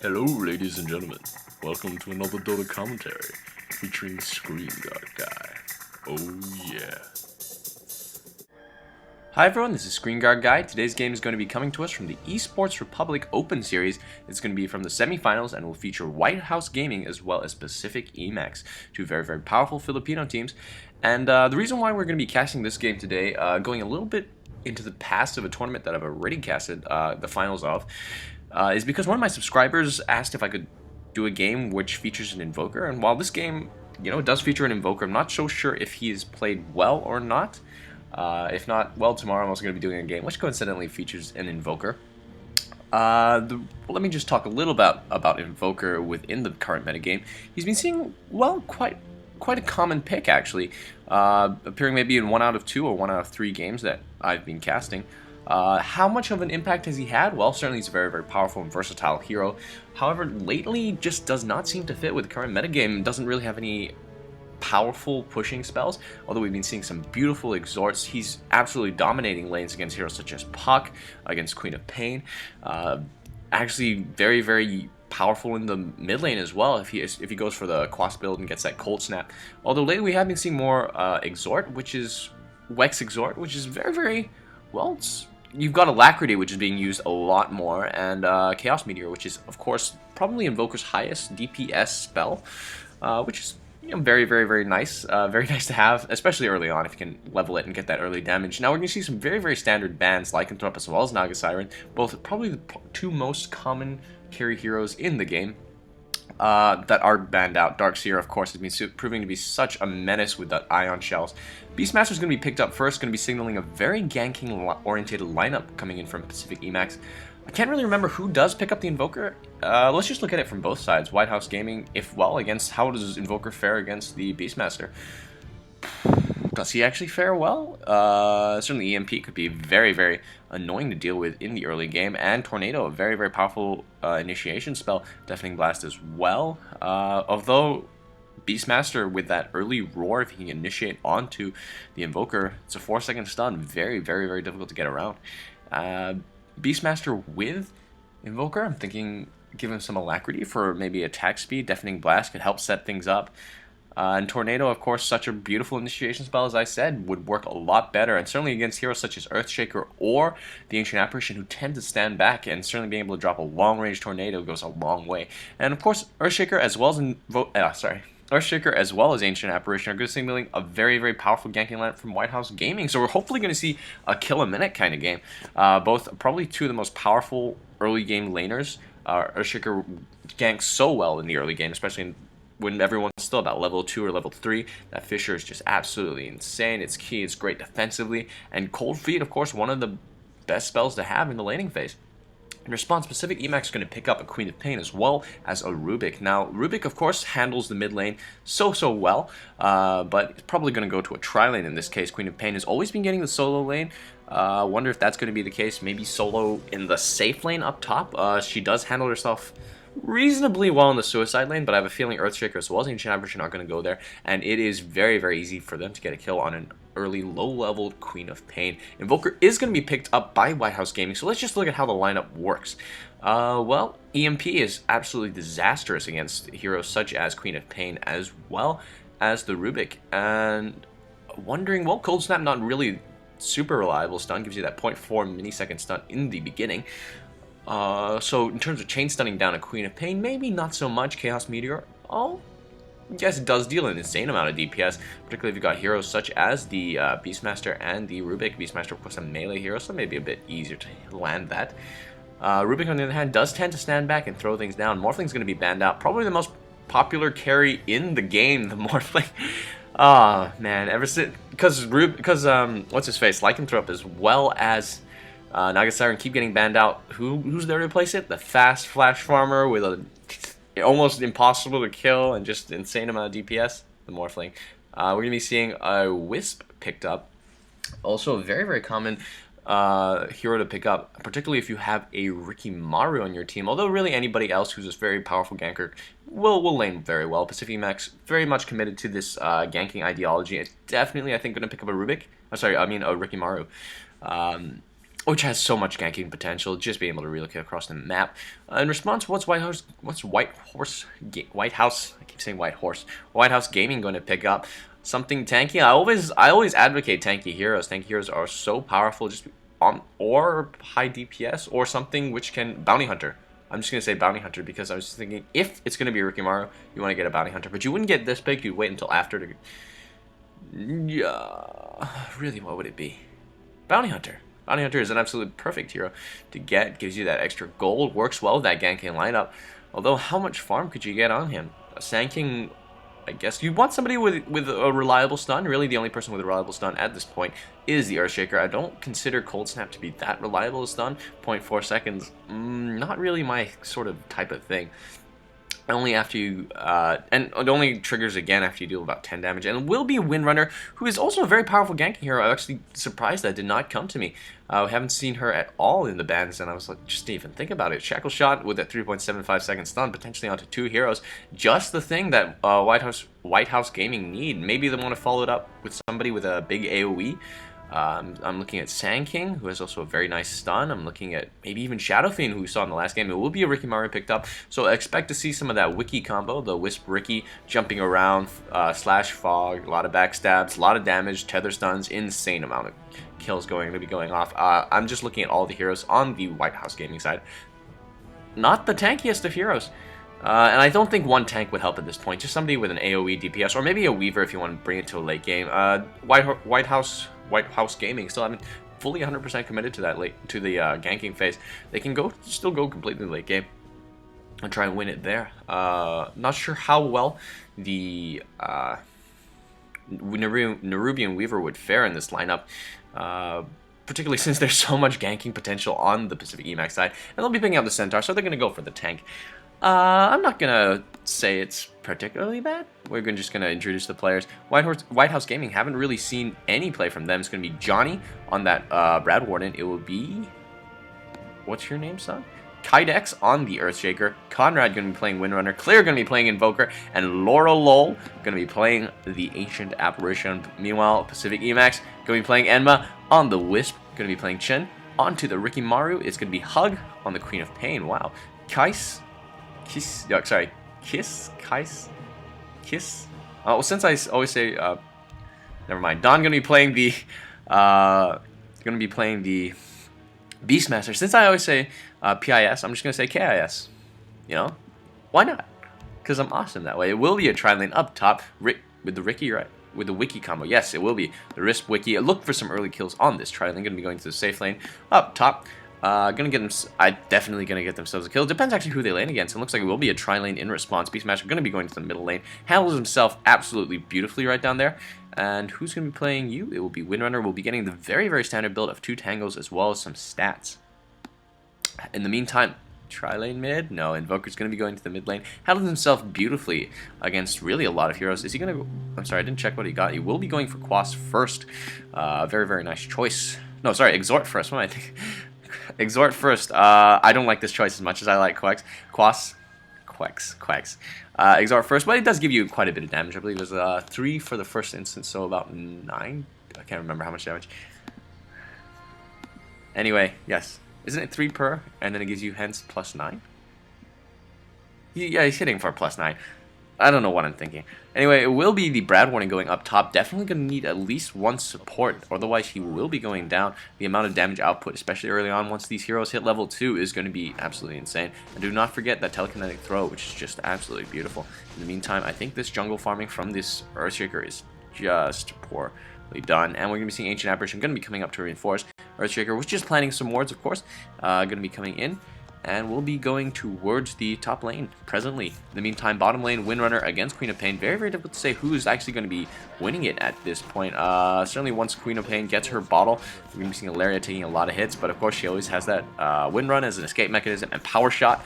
Hello, ladies and gentlemen. Welcome to another DotA commentary featuring ScreenguardGuy. Oh yeah. Hi everyone, this is ScreenguardGuy. Today's game is going to be coming to us from the Esports Republic Open Series. It's going to be from the semifinals and will feature White House Gaming as well as Pacific.Emaxx, two very powerful Filipino teams. And the reason why we're going to be casting this game today, going a little bit into the past of a tournament that I've already casted the finals of, is because one of my subscribers asked if I could do a game which features an Invoker. And while this game, does feature an Invoker, I'm not so sure if he's played well or not. If not, well, tomorrow I'm also going to be doing a game which coincidentally features an Invoker. Let me just talk a little about Invoker within the current metagame. He's been seeing, well, quite a common pick, actually, appearing maybe in 1 out of 2 or 1 out of 3 games that I've been casting. How much of an impact has he had? Well, certainly he's a very powerful and versatile hero. However, lately just does not seem to fit with the current metagame. Doesn't really have any powerful pushing spells, although we've been seeing some beautiful exhorts. He's absolutely dominating lanes against heroes such as Puck, against Queen of Pain. Actually very powerful in the mid lane as well if he goes for the Quas build and gets that cold snap. Although lately we have been seeing more exhort, which is Wex exhort, which is very well. You've got Alacrity, which is being used a lot more, and Chaos Meteor, which is of course probably Invoker's highest DPS spell, which is very nice. Very nice to have, especially early on if you can level it and get that early damage. Now we're going to see some very sander bans, Lycanthrope as well as Naga Siren, both probably the two most common carry heroes in the game that are banned out. Darkseer, of course, has been proving to be such a menace with that Ion Shells. Beastmaster is going to be picked up first, going to be signaling a very ganking-orientated lineup coming in from Pacific.Emaxx. I can't really remember who does pick up the Invoker. Let's just look at it from both sides. White House Gaming, if well, against how does Invoker fare against the Beastmaster? Does he actually fare well? Certainly EMP could be very annoying to deal with in the early game, and Tornado, a very powerful initiation spell, Deafening Blast as well. Although Beastmaster with that early roar, if he can initiate onto the Invoker, it's a 4-second stun, very difficult to get around. Beastmaster with Invoker, I'm thinking give him some Alacrity for maybe attack speed. Deafening Blast could help set things up. And Tornado, of course, such a beautiful initiation spell, as I said, would work a lot better, and certainly against heroes such as Earthshaker or the Ancient Apparition, who tend to stand back, and certainly being able to drop a long-range Tornado goes a long way. And of course, Earthshaker as well as Ancient Apparition are going to signaling a very powerful ganking lineup from White House Gaming. So we're hopefully going to see a kill-a-minute kind of game. Both probably two of the most powerful early game laners. Earthshaker ganks so well in the early game, especially when everyone's still about level 2 or level 3. That Fissure is just absolutely insane. It's key, it's great defensively. And Cold Feet, of course, one of the best spells to have in the laning phase. In response, Pacific.Emaxx is going to pick up a Queen of Pain as well as a Rubik. Now, Rubik, of course, handles the mid lane so well, but it's probably going to go to a tri-lane in this case. Queen of Pain has always been getting the solo lane. Wonder if that's going to be the case. Maybe solo in the safe lane up top. She does handle herself reasonably well in the suicide lane, but I have a feeling Earthshaker as well as Ancient Apparition are going to go there, and it is very easy for them to get a kill on an early low-level Queen of Pain. Invoker is going to be picked up by White House Gaming, so let's just look at how the lineup works. Well, EMP is absolutely disastrous against heroes such as Queen of Pain as well as the Rubik, and wondering, well, Cold Snap not really super reliable stun, gives you that 0.4 millisecond stun in the beginning. So in terms of chain stunning down a Queen of Pain, maybe not so much. Chaos Meteor, oh, yes, it does deal an insane amount of DPS, particularly if you've got heroes such as the Beastmaster and the Rubik. Beastmaster, of course, a melee hero, so maybe a bit easier to land that. Rubik, on the other hand, does tend to stand back and throw things down. Morphling's going to be banned out. Probably the most popular carry in the game, the Morphling. Ah, man, ever since, because what's his face, Lycanthrope, as well as Naga Siren keep getting banned out. Who's there to replace it? The fast Flash Farmer with a almost impossible to kill and just insane amount of DPS. The Morphling. We're going to be seeing a Wisp picked up. Also a very common hero to pick up, particularly if you have a Rikimaru on your team. Although really anybody else who's a very powerful ganker will lane very well. Pacific.Emaxx very much committed to this ganking ideology. It's definitely, I think, going to pick up a Rubik. A Rikimaru. which has so much ganking potential, just being able to relocate across the map. In response, what's White House? I keep saying White House Gaming going to pick up? Something tanky. I always advocate tanky heroes. Tanky heroes are so powerful, just or high DPS or something which can bounty hunter. I'm just gonna say bounty hunter because I was thinking if it's gonna be Rikimaru, you want to get a bounty hunter, but you wouldn't get this big. You'd wait until after to. Yeah, really, what would it be? Bounty hunter. Bounty hunter is an absolute perfect hero to get. Gives you that extra gold. Works well with that ganking lineup. Although, how much farm could you get on him? A Sand King, I guess you want somebody with a reliable stun. Really, the only person with a reliable stun at this point is the Earthshaker. I don't consider Cold Snap to be that reliable a stun. 0.4 seconds, not really my sort of type of thing. Only after you, and it only triggers again after you deal about 10 damage. And it will be Windrunner, who is also a very powerful ganking hero. I'm actually surprised that did not come to me. I haven't seen her at all in the bans, and I was like, just didn't even think about it. Shackle Shot with a 3.75 second stun, potentially onto 2 heroes. Just the thing that White House Gaming need. Maybe they want to follow it up with somebody with a big AoE. I'm looking at Sand King, who has also a very nice stun. I'm looking at maybe even Shadow Fiend, who we saw in the last game. It will be a Rikimaru picked up, so I expect to see some of that Wiki combo, the Wisp Riki, jumping around, slash fog, a lot of backstabs, a lot of damage, tether stuns, insane amount of kills going to be going off. I'm just looking at all the heroes on the White House Gaming side. Not the tankiest of heroes. And I don't think one tank would help at this point. Just somebody with an AoE DPS, or maybe a Weaver if you want to bring it to a late game. White House Gaming still haven't fully 100% committed to that ganking phase. They can still go completely late game and try and win it there. Not sure how well the Nerubian Weaver would fare in this lineup. Particularly since there's so much ganking potential on the Pacific.Emaxx side. And they'll be picking up the Centaur, so they're going to go for the tank. I'm not going to say it's particularly bad. We're just going to introduce the players. White House Gaming, haven't really seen any play from them. It's going to be Johnny on that Brad Warden. It will be... What's your name, son? Kydex on the Earthshaker. Conrad going to be playing Windrunner. Claire going to be playing Invoker. And Laura Lowell going to be playing the Ancient Apparition. Meanwhile, Pacific.Emaxx going to be playing Enma on the Wisp. Going to be playing Chen. Onto the Rikimaru. It's going to be Hug on the Queen of Pain. Wow. Kiss. Oh, since I always say, never mind. Don gonna be playing the, Beastmaster. Since I always say PIS, I'm just gonna say KIS. You know, why not? Because I'm awesome that way. It will be a tri-lane up top with the Ricky, right? With the Wiki combo. Yes, it will be the Risp Wiki. Look for some early kills on this tri-lane. Gonna be going to the safe lane up top. Gonna get them. Definitely gonna get themselves a kill. Depends actually who they lane against. It looks like it will be a tri-lane in response. Beastmaster gonna be going to the middle lane. Handles himself absolutely beautifully right down there. And who's gonna be playing you? It will be Windrunner. We'll be getting the very, very standard build of 2 tangos as well as some stats. In the meantime, tri-lane mid? No, Invoker's gonna be going to the mid lane. Handles himself beautifully against really a lot of heroes. Is he gonna go? I'm sorry, I didn't check what he got. He will be going for Quas first. Very, very nice choice. No, sorry, Exhort first. What am I thinking? Exhort first. I don't like this choice as much as I like Quex. Exhort first, but it does give you quite a bit of damage. I believe it was 3 for the first instance, so about 9. I can't remember how much damage. Anyway, yes. Isn't it 3 per, and then it gives you hence plus 9? Yeah, he's hitting for plus 9. I don't know what I'm thinking. Anyway, it will be the Brad Warning going up top. Definitely going to need at least 1 support. Otherwise, he will be going down. The amount of damage output, especially early on, once these heroes hit level 2, is going to be absolutely insane. And do not forget that telekinetic throw, which is just absolutely beautiful. In the meantime, I think this jungle farming from this Earthshaker is just poorly done. And we're going to be seeing Ancient Apparition going to be coming up to reinforce. Earthshaker, which is planting some wards, of course, going to be coming in. And we'll be going towards the top lane presently. In the meantime, bottom lane, Windrunner against Queen of Pain. Very, very difficult to say who's actually going to be winning it at this point. Certainly once Queen of Pain gets her bottle, we're going to be seeing Ilaria taking a lot of hits. But of course, she always has that Wind Run as an escape mechanism and Power Shot.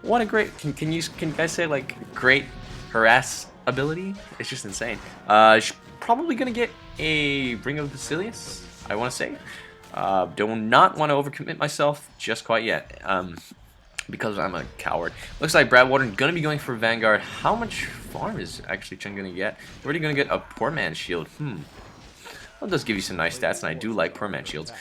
What a great, can you guys say like great harass ability? It's just insane. She's probably going to get a Ring of Basilius, I want to say. Do not want to overcommit myself just quite yet. Because I'm a coward. Looks like Brad Warden going to be going for Vanguard. How much farm is actually Chen going to get? We're already going to get a Poor Man's Shield. Well, it does give you some nice stats, and I do like Poor Man's Shields.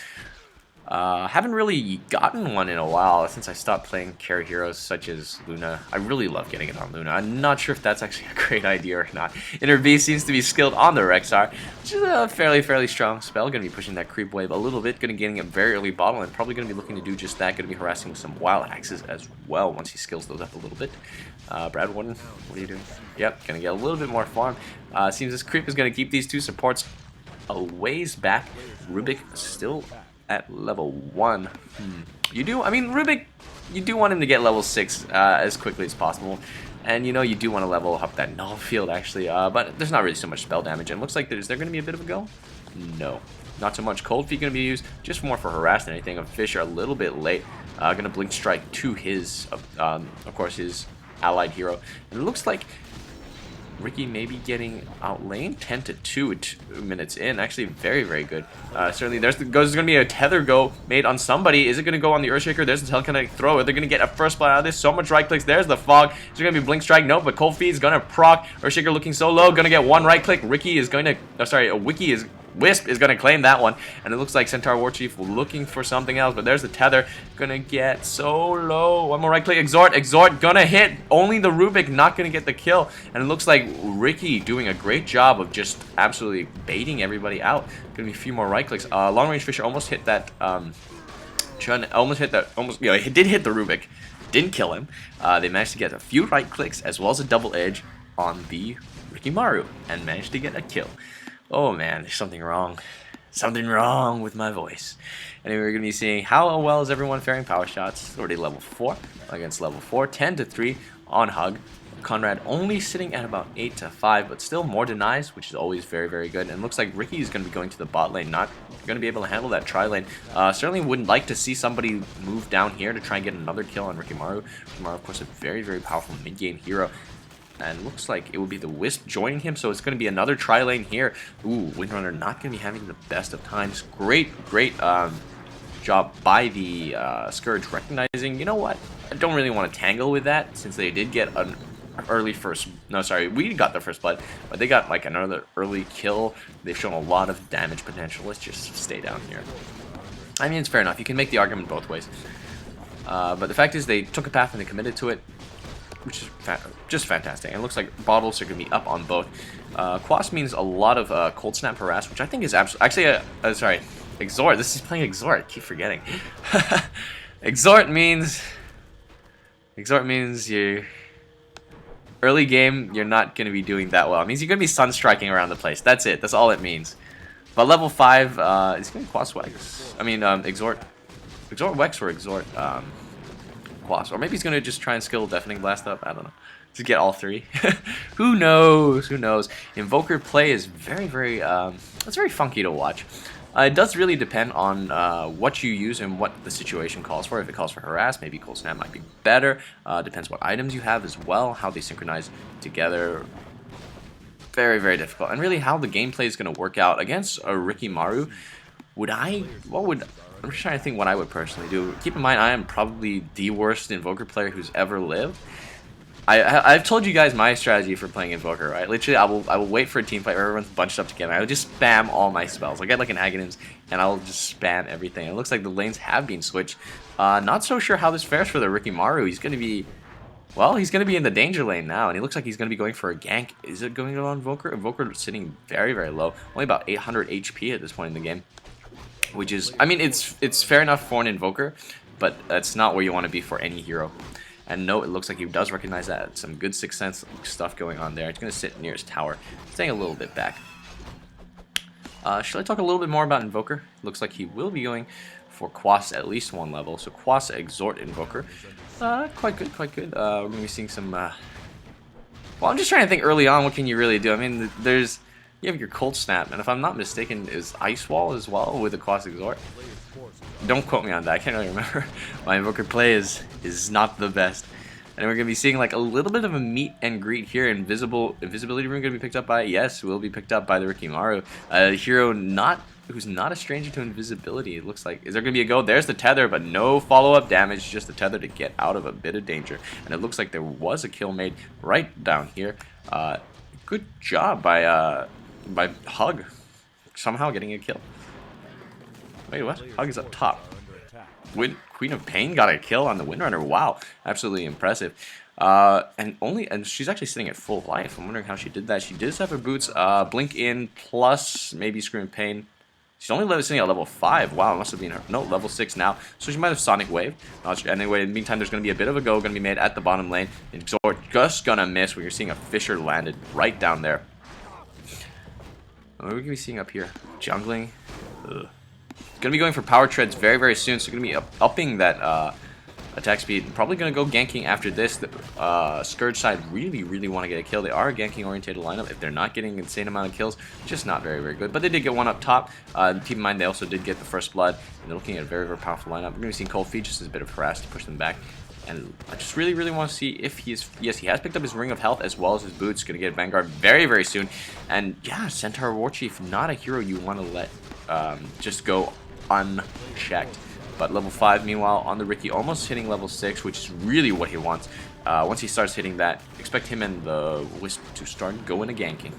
Haven't really gotten one in a while since I stopped playing carry heroes such as Luna. I really love getting it on Luna. I'm not sure if that's actually a great idea or not. Inner seems to be skilled on the Rexar, which is a fairly strong spell. Going to be pushing that creep wave a little bit. Going to be getting a very early bottle and probably going to be looking to do just that. Going to be harassing with some wild axes as well once he skills those up a little bit. Brad Warden, what are you doing? Yep, going to get a little bit more farm. Seems this creep is going to keep these two supports a ways back. Rubik still at level 1. You do, I mean, Rubik, you do want him to get level 6 as quickly as possible. And you know, you do want to level up that null field actually, but there's not really so much spell damage. And it looks like is there going to be a bit of a go? No, not so much. Cold Feet going to be used just more for harass than anything. Fish are a little bit late. Going to blink strike to his, of course, his allied hero. And it looks like Ricky may be getting outlaned 10 to 2 minutes in. Actually, very good. Certainly, there's going to be a tether go made on somebody. Is it going to go on the Earthshaker? There's the telekinetic throw. They're going to get a first blood out of this. So much right clicks. There's the fog. Is there going to be blink strike? No, but Cold Feet is going to proc. Earthshaker looking so low. Going to get one right click. Ricky is going to. Oh, sorry, Wisp is going to claim that one, and it looks like Centaur Warchief looking for something else, but there's the tether. Going to get so low. One more right click. Exhort going to hit. Only the Rubik not going to get the kill, and it looks like Ricky doing a great job of just absolutely baiting everybody out. Going to be a few more right clicks. Long Range Fisher almost hit that. Yeah, he did hit the Rubik. Didn't kill him. They managed to get a few right clicks as well as a double edge on the Rikimaru and managed to get a kill. Oh man, there's something wrong. Something wrong with my voice. Anyway, we're going to be seeing how well is everyone faring power shots. Already level 4 against level 4. 10 to 3 on Hug. Conrad only sitting at about 8 to 5, but still more denies, which is always very good. And looks like Ricky is going to be going to the bot lane, not going to be able to handle that tri lane. Certainly wouldn't like to see somebody move down here to try and get another kill on Rikimaru. Rikimaru, of course, a very powerful mid-game hero. And looks like it will be the Wisp joining him, so it's going to be another tri-lane here. Ooh, Windrunner not going to be having the best of times. Great job by the Scourge recognizing, you know what, I don't really want to tangle with that, since they did get an early first, no sorry, we got the first blood, but they got like another early kill. They've shown a lot of damage potential. Let's just stay down here. I mean, it's fair enough, you can make the argument both ways. But the fact is they took a path and they committed to it, which is just fantastic. And it looks like bottles are going to be up on both. Quas means a lot of Cold Snap Harass, which I think is actually, sorry, Exhort. This is playing Exhort. I keep forgetting. Exhort means you early game, you're not going to be doing that well. It means you're going to be sunstriking around the place. That's it. That's all it means. But level 5, it's going to be Quas Wex. I mean, Exhort Wex or Exhort Quas. Or maybe he's going to just try and skill Deafening Blast up. I don't know. To get all 3. Who knows? Who knows? Invoker play is very it's very funky to watch. It does really depend on what you use and what the situation calls for. If it calls for Harass, maybe Cold Snap might be better. Depends what items you have as well, how they synchronize together. Very difficult. And really how the gameplay is going to work out against a Rikimaru. I'm just trying to think what I would personally do. Keep in mind, I am probably the worst Invoker player who's ever lived. I've told you guys my strategy for playing Invoker, right? Literally, I will wait for a team fight where everyone's bunched up together. I will just spam all my spells. I'll get like an Aghanim's, and I'll just spam everything. It looks like the lanes have been switched. Not so sure how this fares for the Rikimaru. He's going to be... Well, he's going to be in the danger lane now, and he looks like he's going to be going for a gank. Is it going on Invoker? Invoker sitting very low. Only about 800 HP at this point in the game. Which is... I mean, it's fair enough for an Invoker, but that's not where you want to be for any hero. And no, it looks like he does recognize that. Some good Sixth Sense stuff going on there. It's going to sit near his tower. Staying a little bit back. Should I talk a little bit more about Invoker? Looks like he will be going for Quas at least one level. So Quas Exhort Invoker. Quite good. We're going to be seeing some... Well, I'm just trying to think early on, what can you really do? I mean, you have your Cold Snap, and if I'm not mistaken, is Ice Wall as well with the Quas Exhort? Don't quote me on that, I can't really remember. My Invoker play is not the best. And we're going to be seeing like a little bit of a meet and greet here. Invisibility Rune going to be picked up by, yes, will be picked up by the Rikimaru. A hero who's not a stranger to invisibility, it looks like. Is there going to be a go? There's the tether, but no follow-up damage, just the tether to get out of a bit of danger. And it looks like there was a kill made right down here. Good job by Hug, somehow getting a kill. Wait, what? Hug is up top. Queen of Pain got a kill on the Windrunner. Wow, absolutely impressive. And she's actually sitting at full life. I'm wondering how she did that. She does have her boots. Blink in plus maybe Scream of Pain. She's only sitting at level 5. Wow, it must have been her. No, level 6 now. So she might have Sonic Wave. Anyway, in the meantime, there's going to be a bit of a go going to be made at the bottom lane. And Exort just going to miss when you're seeing a Fisher landed right down there. What are we going to be seeing up here? Jungling. Ugh. Going to be going for power treads very, very soon. So going to be upping that attack speed. Probably going to go ganking after this. The Scourge side really want to get a kill. They are a ganking oriented lineup. If they're not getting an insane amount of kills, just not very, very good. But they did get one up top. Keep in mind they also did get the first blood. And they're looking at a very, very powerful lineup. We're going to be seeing Cold Feet just as a bit of harass to push them back. And I just really want to see if he's... Yes, he has picked up his Ring of Health as well as his boots. Going to get Vanguard very, very soon. And yeah, Centaur Warchief, not a hero you want to let just go unchecked. But level 5, meanwhile, on the Ricky, almost hitting level 6, which is really what he wants. Once he starts hitting that, expect him and the Wisp to start going to ganking.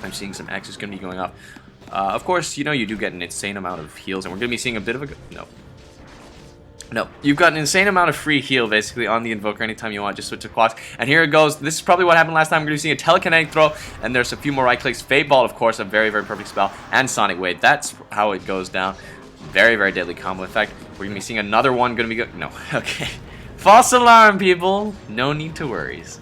I'm seeing some X's going to be going off. Of course, you know you do get an insane amount of heals, and we're going to be seeing a bit of a... No, you've got an insane amount of free heal, basically, on the Invoker anytime you want. Just switch to clocks. And here it goes. This is probably what happened last time. We're going to see a telekinetic throw, and there's a few more right clicks. Fate Ball, of course, a very, very perfect spell, and Sonic Wave. That's how it goes down. Very, very deadly combo. In fact, we're going to be seeing another one going to be good. No, okay. False alarm, people. No need to worries.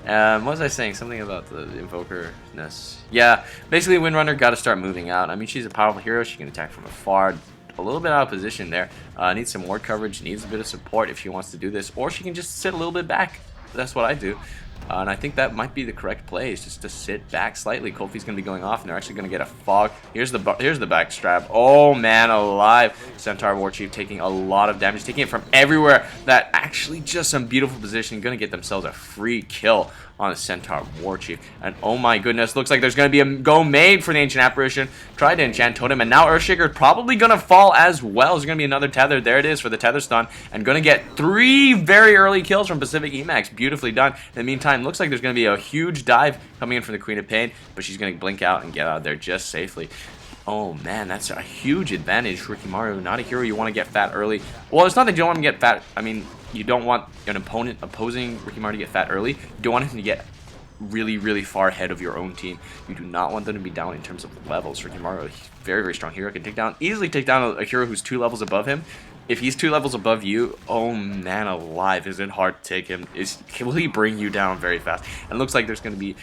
What was I saying? Something about the Invoker-ness. Yeah, basically, Windrunner got to start moving out. I mean, she's a powerful hero. She can attack from afar. A little bit out of position there. Needs some ward coverage, needs a bit of support if she wants to do this, or she can just sit a little bit back. That's what I do. And I think that might be the correct play, is just to sit back slightly. Cold Feet's going to be going off, and they're actually going to get a fog. Here's the backstrap. Oh, man, alive. Centaur Warchief taking a lot of damage, taking it from everywhere. That actually just some beautiful position. Going to get themselves a free kill on a Centaur Warchief. And oh my goodness, looks like there's going to be a go made for the Ancient Apparition. Tried to enchant Totem, and now Earthshaker probably going to fall as well. There's going to be another tether. There it is for the tether stun. And going to get 3 very early kills from Pacific.Emaxx. Beautifully done. In the meantime, looks like there's going to be a huge dive coming in from the Queen of Pain, but she's going to blink out and get out of there just safely. Oh man, that's a huge advantage for Rikimaru. Not a hero you want to get fat early. Well, it's not that you don't want to get fat. I mean, you don't want an opponent opposing Rikimaru to get fat early. You don't want him to get really far ahead of your own team. You do not want them to be down in terms of levels. Rikimaru, very, very strong hero, can easily take down a hero who's 2 levels above him. If he's 2 levels above you, oh man alive, is it hard to take him? Will he bring you down very fast? And it looks like there's going to be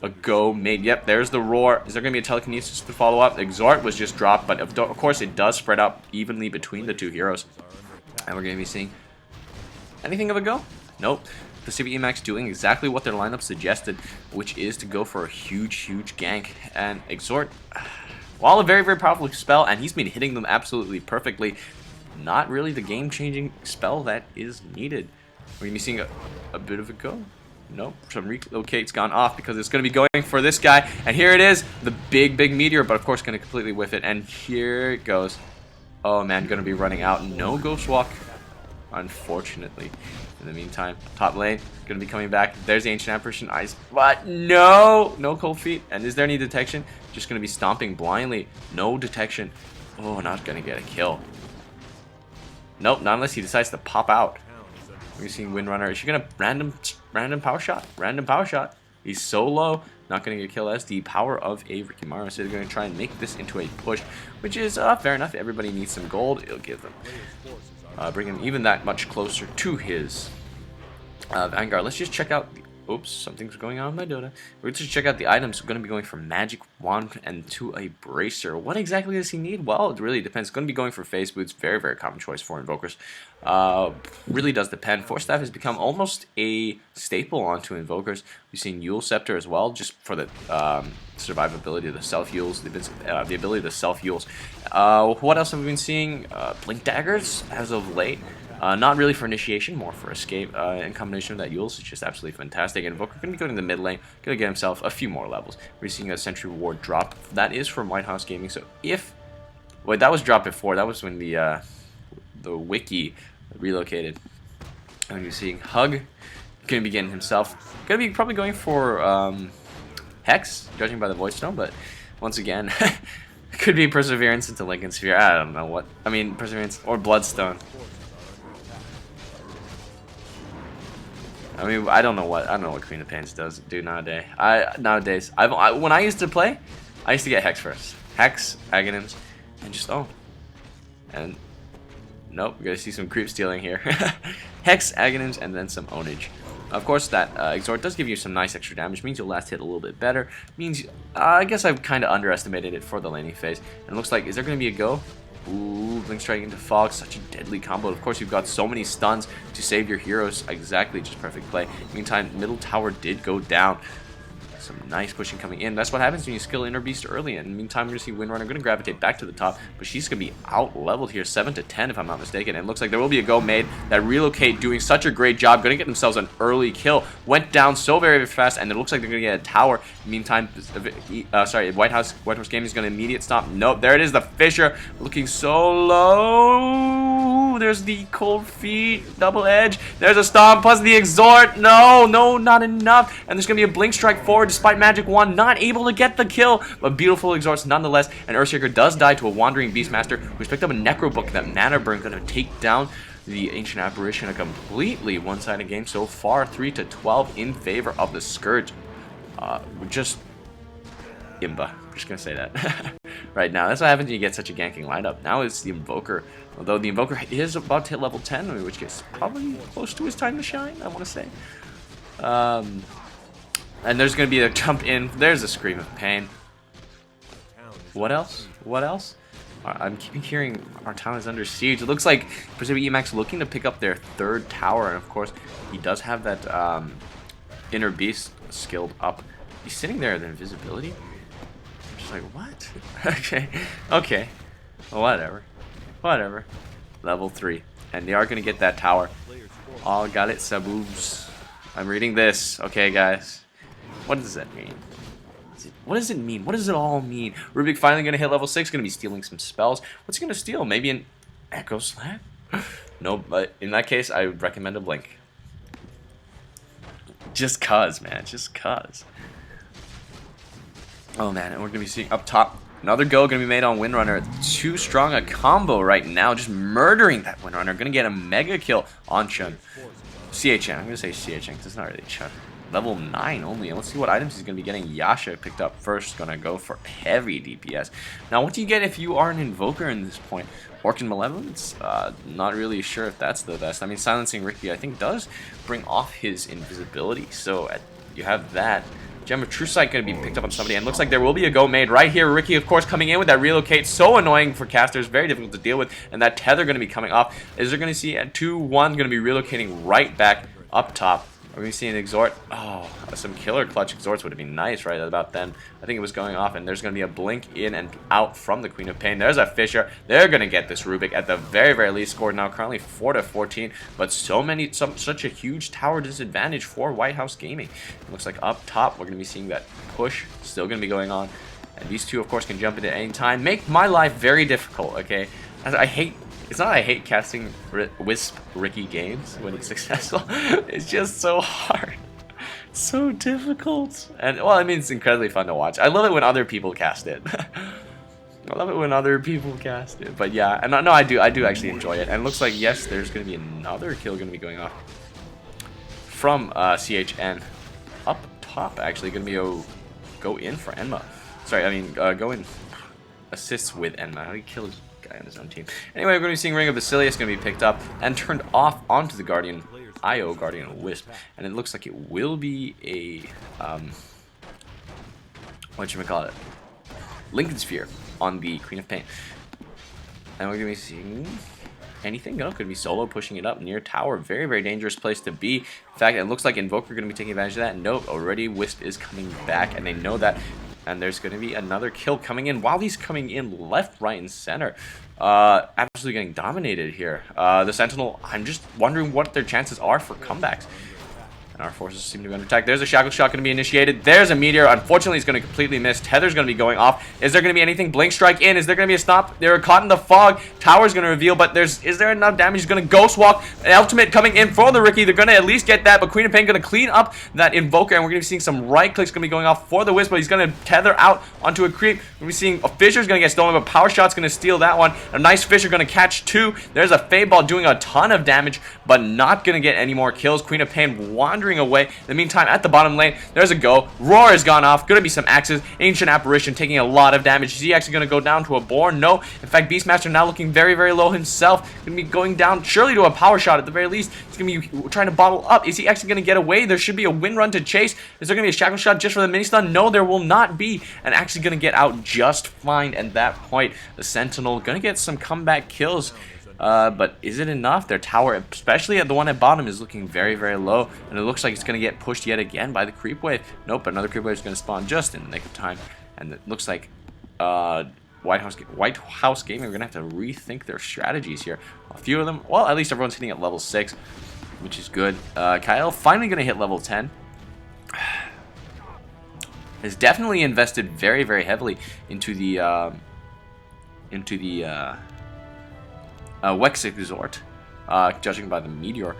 a go made. Yep, there's the roar. Is there going to be a telekinesis to follow up? Exort was just dropped, but of course it does spread out evenly between the 2 heroes. And we're going to be seeing anything of a go? Nope. Pacific.Emaxx doing exactly what their lineup suggested, which is to go for a huge gank. And Exort, while a very, very powerful spell, and he's been hitting them absolutely perfectly, not really the game-changing spell that is needed. We're going to be seeing a bit of a go. Nope, some relocate's gone off because it's going to be going for this guy. And here it is, the big meteor, but of course going to completely whiff it. And here it goes. Oh man, going to be running out. No Ghost Walk, unfortunately. In the meantime, top lane, going to be coming back. There's the Ancient Apparition Ice, but no Cold Feet. And is there any detection? Just going to be stomping blindly. No detection. Oh, not going to get a kill. Nope, not unless he decides to pop out. We're seeing Windrunner. Is she going to random power shot? Random power shot. He's so low. Not going to get a kill as the power of a Rikimaru. So they're going to try and make this into a push, which is fair enough. Everybody needs some gold. It'll give them. Bring him even that much closer to his Vanguard. Let's just check out. Oops, something's going on with my Dota. We're just check out the items. We're going to be going from Magic Wand and to a Bracer. What exactly does he need? Well, it really depends. It's going to be going for Face Boots. Very, very common choice for Invokers. Really does depend. Force Staff has become almost a staple onto Invokers. We've seen Yule Scepter as well, just for the survivability of the self-Yules, the ability to self-Yules. What else have we been seeing? Blink Daggers as of late. Not really for initiation, more for escape. In combination with that Yules, it's just absolutely fantastic. And Invoker going to be going to the mid lane, going to get himself a few more levels. We're seeing a Sentry Ward drop. That is from White House Gaming. So if... Wait, that was dropped before. That was when the Wiki relocated. And you're seeing Hug going to be getting himself... Going to be probably going for Hex, judging by the voice tone. But once again... Could be Perseverance into Lincoln Sphere. I don't know what. I mean, Perseverance or Bloodstone. I mean, I don't know what Queen of Pains does do nowadays. When I used to play, I used to get Hex first. Hex, Aghanims, and just and nope, we gotta see some creep stealing here. Hex, Aghanims, and then some Ownage. Of course, that Exhort does give you some nice extra damage. Means you'll last hit a little bit better. Means I guess I've kind of underestimated it for the laning phase. And it looks like, is there gonna be a go? Ooh, Blink Strike into Fog, such a deadly combo. Of course, you've got so many stuns to save your heroes. Exactly, just perfect play. Meantime, middle tower did go down. Some nice pushing coming in. That's what happens when you skill Inner Beast early. And in the meantime, we're going to see Windrunner going to gravitate back to the top. But she's going to be out-leveled here, 7 to 10 if I'm not mistaken. And it looks like there will be a go made. That Relocate doing such a great job. Going to get themselves an early kill. Went down so very, very fast. And it looks like they're going to get a tower. Meantime, White Horse Gaming is going to immediate stop. Nope, there it is. The Fissure looking so low. There's the Cold Feet, Double Edge. There's a Stomp plus the Exhort. No, not enough. And there's going to be a Blink Strike forward despite Magic Wand not able to get the kill. But beautiful Exhorts nonetheless. And Earthshaker does die to a Wandering Beastmaster who's picked up a Necro Book. That Mana Burn going to take down the Ancient Apparition. A completely one-sided game so far. 3 to 12 in favor of the Scourge. Just Imba. I'm just going to say that. Right now, that's what happens when you get such a ganking lineup. Now it's the Invoker. Although the Invoker is about to hit level 10, in which case probably close to his time to shine, I want to say. And there's going to be a jump in. There's a Scream of Pain. What else? What else? I'm keeping hearing our town is under siege. It looks like Pacific.Emaxx looking to pick up their third tower. And of course, he does have that Inner Beast skilled up. He's sitting there at invisibility. I'm just like, what? Okay. Well, whatever. Level 3. And they are going to get that tower. Oh, got it, Saboobs. I'm reading this. Okay, guys. What does that mean? What does it mean? What does it all mean? Rubik finally going to hit level 6. Going to be stealing some spells. What's he going to steal? Maybe an Echo Slam? No, but in that case, I would recommend a Blink. Just cuz, man. Just cuz. Oh, man. And we're going to be seeing up top. Another go going to be made on Windrunner. Too strong a combo right now. Just murdering that Windrunner. Going to get a mega kill on Chun. CHN. I'm going to say CHN because it's not really Chun. Level 9 only. And let's see what items he's going to be getting. Yasha picked up first. Going to go for heavy DPS. Now, what do you get if you are an Invoker in this point? Orc and Malevolence? Not really sure if that's the best. I mean, Silencing Ricky, I think, does bring off his invisibility. So, you have that. Gem of True Sight going to be picked up on somebody, and looks like there will be a go made right here. Ricky, of course, coming in with that Relocate. So annoying for casters, very difficult to deal with, and that Tether going to be coming off. Is there going to see at 2-1 going to be relocating right back up top? Are we going to see an Exhort? Oh, some killer clutch Exhorts would have been nice right about then. I think it was going off, and there's going to be a Blink in and out from the Queen of Pain. There's a Fissure. They're going to get this Rubik at the very, very least. Scored now currently 4 to 14, but such a huge tower disadvantage for White House Gaming. It looks like up top, we're going to be seeing that push still going to be going on. And these two, of course, can jump in at any time. Make my life very difficult, okay? It's not that I hate casting Wisp Ricky games when he's successful. It's just so hard. So difficult. And, well, I mean, it's incredibly fun to watch. I love it when other people cast it. I love it when other people cast it. But, yeah. And no, I do actually enjoy it. And it looks like, yes, there's going to be another kill going to be going off from CHN. Up top, actually, going to be a go in for Enma. Sorry, I mean, go in. Assists with Enma. How do you kill his guy on his own team? Anyway, we're going to be seeing Ring of Basilius going to be picked up and turned off onto the Guardian Wisp, and it looks like it will be a whatchamacallit, Lincoln Sphere on the Queen of Pain. And we're going to be seeing anything. No, could be solo pushing it up near tower. Very, very dangerous place to be. In fact, it looks like Invoker going to be taking advantage of that. Nope, already Wisp is coming back, and they know that. And there's going to be another kill coming in. While he's coming in left, right, and center. Absolutely getting dominated here. The Sentinel, I'm just wondering what their chances are for comebacks. And our forces seem to be under attack. There's a shackle shot going to be initiated. There's a meteor. Unfortunately, it's going to completely miss. Tether's going to be going off. Is there going to be anything? Blink strike in. Is there going to be a stop? They're caught in the fog. Tower's going to reveal, but is there enough damage? He's going to ghost walk. An ultimate coming in for the Ricky. They're going to at least get that, but Queen of Pain going to clean up that invoker, and we're going to be seeing some right clicks going to be going off for the Wisp, but he's going to tether out onto a creep. We're going to be seeing a Fisher's going to get stolen, but Power Shot's going to steal that one. A nice Fisher going to catch 2. There's a Fade Ball doing a ton of damage, but not going to get any more kills. Queen of Pain wandering away. In the meantime, at the bottom lane, there's a go. Roar has gone off. Going to be some axes. Ancient Apparition taking a lot of damage. Is he actually going to go down to a Boar? No. In fact, Beastmaster now looking very, very low himself. Going to be going down surely to a Power Shot at the very least. He's going to be trying to bottle up. Is he actually going to get away? There should be a Wind Run to chase. Is there going to be a Shackle Shot just for the mini stun? No, there will not be. And actually going to get out just fine at that point. The Sentinel going to get some comeback kills. But is it enough? Their tower, especially at the one at bottom, is looking very, very low. And it looks like it's going to get pushed yet again by the creep wave. Nope, another creep wave is going to spawn just in the nick of time. And it looks like White House Gaming are going to have to rethink their strategies here. A few of them, well, at least everyone's hitting at level 6, which is good. Kyle finally going to hit level 10. Has definitely invested very, very heavily into the Wex Exhort, judging by the meteor.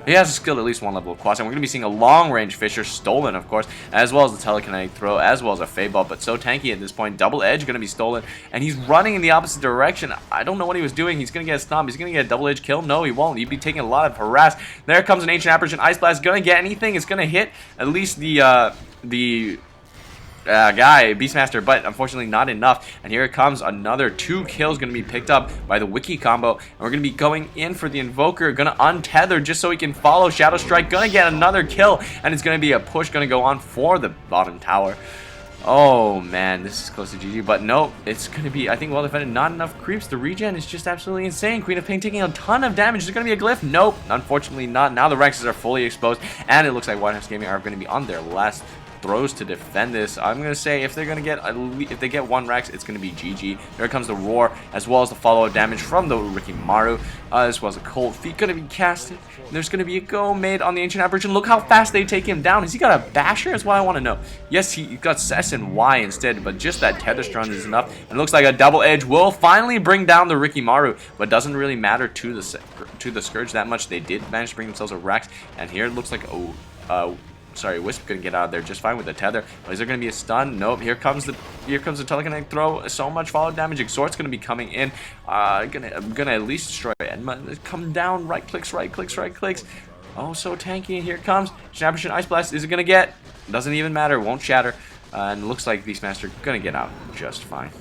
He has skilled at least one level of quads, and we're going to be seeing a long-range Fisher stolen, of course, as well as the telekinetic throw, as well as a Fade Ball, but so tanky at this point. Double Edge going to be stolen, and he's running in the opposite direction. I don't know what he was doing. He's going to get a stomp. He's going to get a double edge kill. No, he won't. He'd be taking a lot of harass. There comes an Ancient Apparition Ice Blast. Going to get anything. It's going to hit at least the guy, Beastmaster, but unfortunately not enough. And here it comes, another 2 kills going to be picked up by the Wiki combo. And we're going to be going in for the Invoker, going to untether just so he can follow Shadow Strike. Going to get another kill, and it's going to be a push going to go on for the bottom tower. Oh man, this is close to GG, but nope, it's going to be, I think, well defended. Not enough creeps. The regen is just absolutely insane. Queen of Pain taking a ton of damage. Is it going to be a glyph? Nope, unfortunately not. Now the Rexes are fully exposed, and it looks like White House Gaming are going to be on their last throws to defend this. I'm gonna say if they're gonna get if they get 1 Rex, it's gonna be GG. There comes the Roar, as well as the follow-up damage from the Rikimaru, as well as a Cold Feet gonna be casted. There's gonna be a go made on the Ancient Apparition. Look how fast they take him down. Has he got a Basher? Is what I want to know. Yes, he got S and Y instead, but just that Tether Strand is enough. And it looks like a double edge will finally bring down the Rikimaru, but doesn't really matter to the Scourge that much. They did manage to bring themselves a Rex, and here it looks like sorry, Wisp gonna get out of there just fine with the tether. But is there gonna be a stun? Nope. Here comes the telekinetic throw. So much follow damage. Exhort's gonna be coming in. Gonna at least destroy Edma. Come down. Right clicks. Oh, so tanky. And here it comes. Snappershot Ice Blast. Is it gonna get? Doesn't even matter. Won't shatter. And it looks like Beastmaster gonna get out just fine.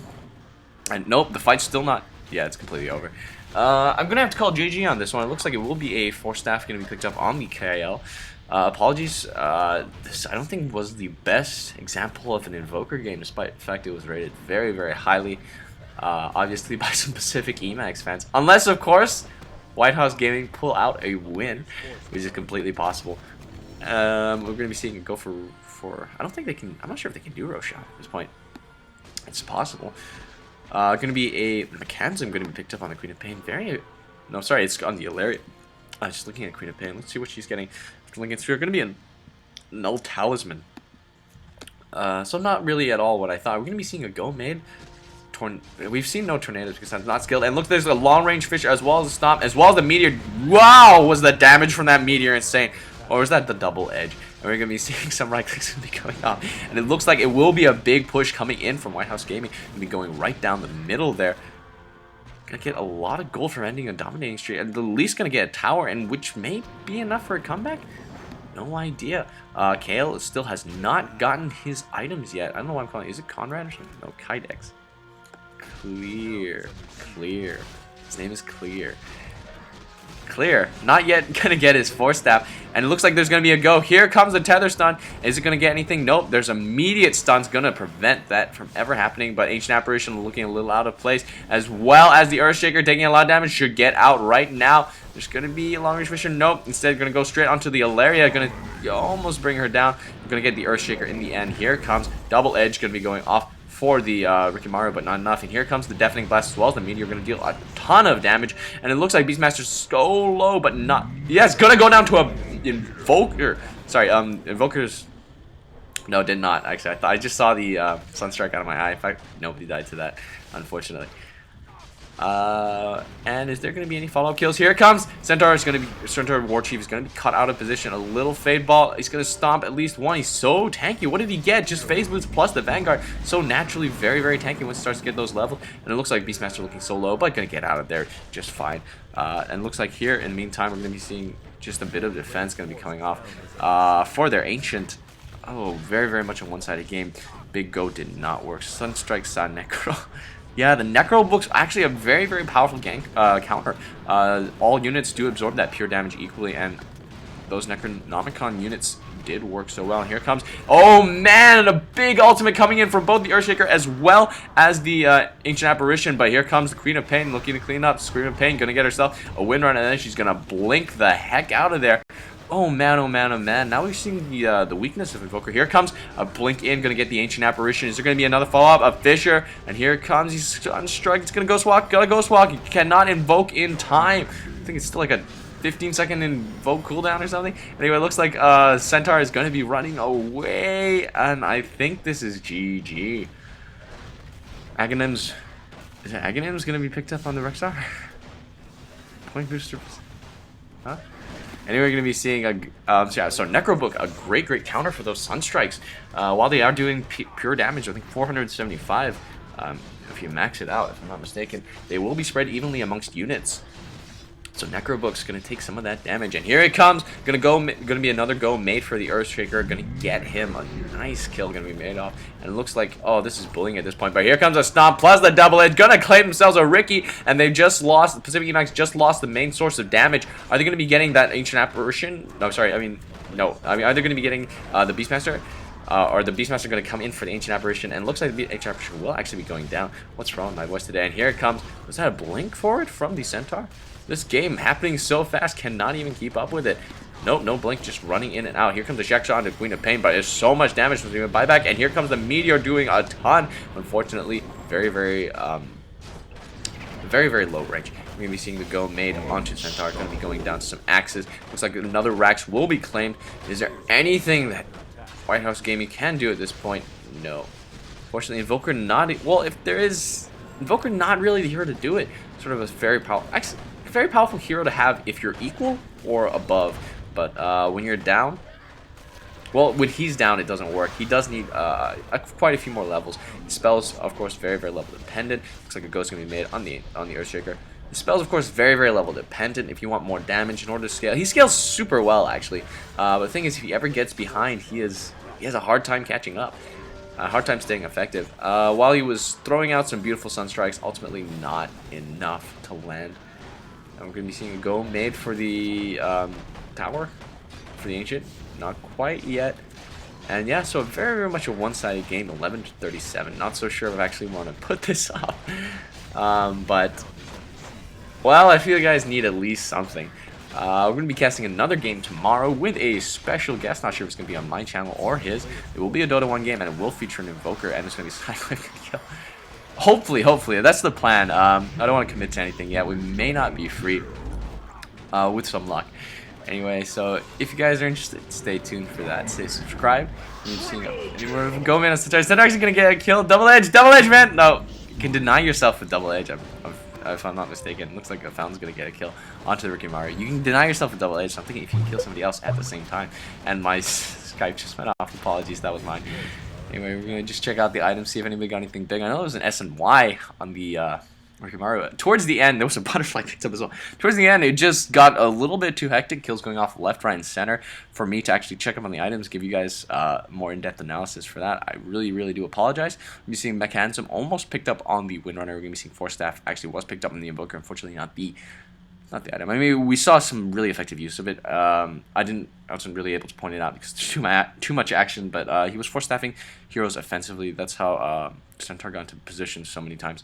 And nope, the fight's still not. Yeah, it's completely over. I'm gonna have to call GG on this one. It looks like it will be a 4-staff gonna be picked up on the KL. Apologies, this I don't think was the best example of an Invoker game, despite the fact it was rated very, very highly, obviously by some Pacific.Emaxx fans. Unless, of course, White House Gaming pull out a win, which is completely possible. We're going to be seeing it go for I don't think they can, I'm not sure if they can do Roshan at this point. It's possible. Going to be a Mechanism going to be picked up on the Queen of Pain. No, sorry, it's on the Ilaria. Just looking at Queen of Pain. Let's see what she's getting. Lincoln Sphere. Going to be a Null Talisman. So not really at all what I thought. We're going to be seeing a go made. We've seen no tornadoes because that's not skilled. And look, there's a long range Fisher as well as a stomp, as well as the meteor. Wow, was the damage from that meteor insane? Or is that the double edge? And we're going to be seeing some right clicks going to be going off. And it looks like it will be a big push coming in from White House Gaming. Going to be going right down the middle there. Gonna get a lot of gold for ending a dominating streak, and the least gonna get a tower, and which may be enough for a comeback. No idea. Kale still has not gotten his items yet. I don't know why I'm calling it. Is it Conrad or something? No, Kydex. Clear. His name is Clear. Not yet gonna get his 4-staff, and it looks like there's gonna be a go. Here comes the tether stun. Is it gonna get anything? Nope. There's immediate stuns gonna prevent that from ever happening, but Ancient Apparition looking a little out of place, as well as the Earthshaker taking a lot of damage. Should get out right now. There's gonna be a long range Fisher. Nope. Instead, gonna go straight onto the Ilaria. Gonna almost bring her down. We're gonna get the Earthshaker in the end. Here comes double edge. Gonna be going off for the Rikimaru, but not enough. And here comes the Deafening Blast as well. The Meteor going to deal a ton of damage, and it looks like Beastmaster's so low, but not. Yes, going to go down to a Invoker. Sorry, Invoker's. No, did not. Actually, I just saw the Sunstrike out of my eye. In fact, nobody died to that, unfortunately. And is there going to be any follow-up kills? Here it comes. Centaur War Chief is going to be cut out of position. A little Fade Ball. He's going to stomp at least one. He's so tanky. What did he get? Just Phase Boots plus the Vanguard. So naturally very, very tanky once he starts to get those levels. And it looks like Beastmaster looking so low, but going to get out of there just fine. And looks like here, in the meantime, we're going to be seeing just a bit of defense going to be coming off for their Ancient. Oh, very, very much a one-sided game. Big Goat did not work. Sunstrike saw Necro. Yeah, the Necro book's actually a very, very powerful gank counter. All units do absorb that pure damage equally, and those Necronomicon units did work so well. And here comes, oh man, a big ultimate coming in from both the Earthshaker as well as the Ancient Apparition. But here comes the Queen of Pain looking to clean up. Scream of Pain gonna get herself a wind run, and then she's gonna blink the heck out of there. Oh man, oh man, oh man. Now we're seeing the weakness of Invoker. Here comes a Blink in, gonna get the Ancient Apparition. Is there gonna be another follow-up? A Fissure, and here it comes. He's on strike. It's gonna Ghost Walk. Gotta Ghost Walk. He cannot invoke in time. I think it's still like a 15-second invoke cooldown or something. Anyway, it looks like Centaur is gonna be running away, and I think this is GG. Aghanim's gonna be picked up on the Rexar? Point booster. Huh? Anyway, we're going to be seeing so Necrobook, a great counter for those Sunstrikes. While they are doing pure damage, I think 475, if you max it out, if I'm not mistaken, they will be spread evenly amongst units. So Necrobook's going to take some of that damage, and here it comes. Going to be another go made for the Earthshaker. Going to get him a nice kill. Going to be made off, and it looks like, oh, this is bullying at this point. But here comes a Stomp plus the Double Edge. Going to claim themselves a Ricky, and they just lost. Pacific.Emaxx just lost the main source of damage. Are they going to be getting that Ancient Apparition? No, sorry. I mean, no. I mean, are they going to be getting the Beastmaster? Or the Beastmaster going to come in for the Ancient Apparition, and it looks like the Ancient Apparition will actually be going down. What's wrong with my voice today? And here it comes. Was that a blink for it from the Centaur? This game happening so fast, cannot even keep up with it. Nope, no blink, just running in and out. Here comes the Shack Shot onto Queen of Pain, but there's so much damage from the buyback, and here comes the Meteor doing a ton. Unfortunately, very, very low range. We're going to be seeing the go made onto Centaur. Going to be going down to some axes. Looks like another Rax will be claimed. Is there anything that White House Gaming can do at this point? No. Fortunately, Invoker not... Well, if there is... Invoker not really the hero to do it. Sort of a very powerful... Actually, a very powerful hero to have if you're equal or above. But when you're down... Well, when he's down, it doesn't work. He does need quite a few more levels. His spells, of course, very, very level dependent. Looks like a ghost going to be made on the Earthshaker. The spells, of course, very, very level dependent. If you want more damage in order to scale, he scales super well, actually. But the thing is, if he ever gets behind, he has a hard time catching up. A hard time staying effective. While he was throwing out some beautiful Sunstrikes, ultimately not enough to land. And we're going to be seeing a go made for the tower, for the Ancient. Not quite yet. And yeah, so very, very much a one-sided game, 11-37. Not so sure if I actually want to put this up. But, well, I feel you guys need at least something. We're going to be casting another game tomorrow with a special guest. Not sure if it's going to be on my channel or his. It will be a Dota 1 game, and it will feature an Invoker, and it's going to be Cycling Kill. Hopefully. That's the plan. I don't want to commit to anything yet. We may not be free with some luck. Anyway, so if you guys are interested, stay tuned for that. Stay subscribed. You've seen anywhere go man. Centaur's actually gonna get a kill. Double edge, man. No, you can deny yourself with double edge. If I'm not mistaken, it looks like a Fountain's gonna get a kill onto the Rikimaru. You can deny yourself with double edge. So I'm thinking if you can kill somebody else at the same time. And my Skype just went off. Apologies, that was mine. Anyway, we're gonna just check out the items, see if anybody got anything big. I know there was an S and Y on the Rikimaru. Towards the end, there was a butterfly picked up as well. Towards the end, it just got a little bit too hectic. Kills going off left, right, and center. For me to actually check up on the items, give you guys more in-depth analysis for that, I really, really do apologize. We'll be seeing Mechanism almost picked up on the Windrunner. We're going to be seeing Force Staff actually was picked up on the Invoker. Unfortunately, not the item. I mean, we saw some really effective use of it. I wasn't really able to point it out because there's too much action, but he was Force Staffing heroes offensively. That's how Centaur got into position so many times.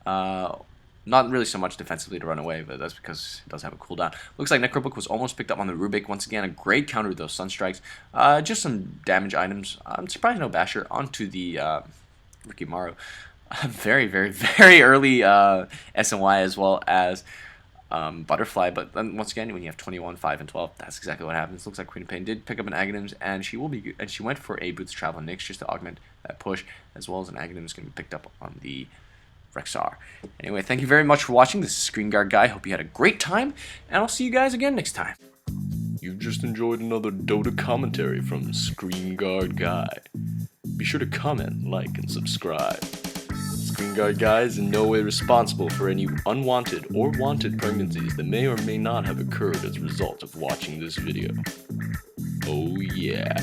Not really so much defensively to run away, but that's because it does have a cooldown. Looks like Necrobook was almost picked up on the Rubik. Once again, a great counter to those Sunstrikes. Just some damage items. I'm surprised no Basher onto the Ricky Morrow. Very, very, very early SNY as well as Butterfly, but then once again, when you have 21, 5, and 12, that's exactly what happens. Looks like Queen of Pain did pick up an Aghanims, and she went for a Boots Travel Nyx just to augment that push, as well as an Aghanim is going to be picked up on the Rexar. Anyway, thank you very much for watching. This is ScreenguardGuy. Hope you had a great time, and I'll see you guys again next time. You've just enjoyed another Dota commentary from ScreenguardGuy. Be sure to comment, like, and subscribe. ScreenguardGuy is in no way responsible for any unwanted or wanted pregnancies that may or may not have occurred as a result of watching this video. Oh yeah.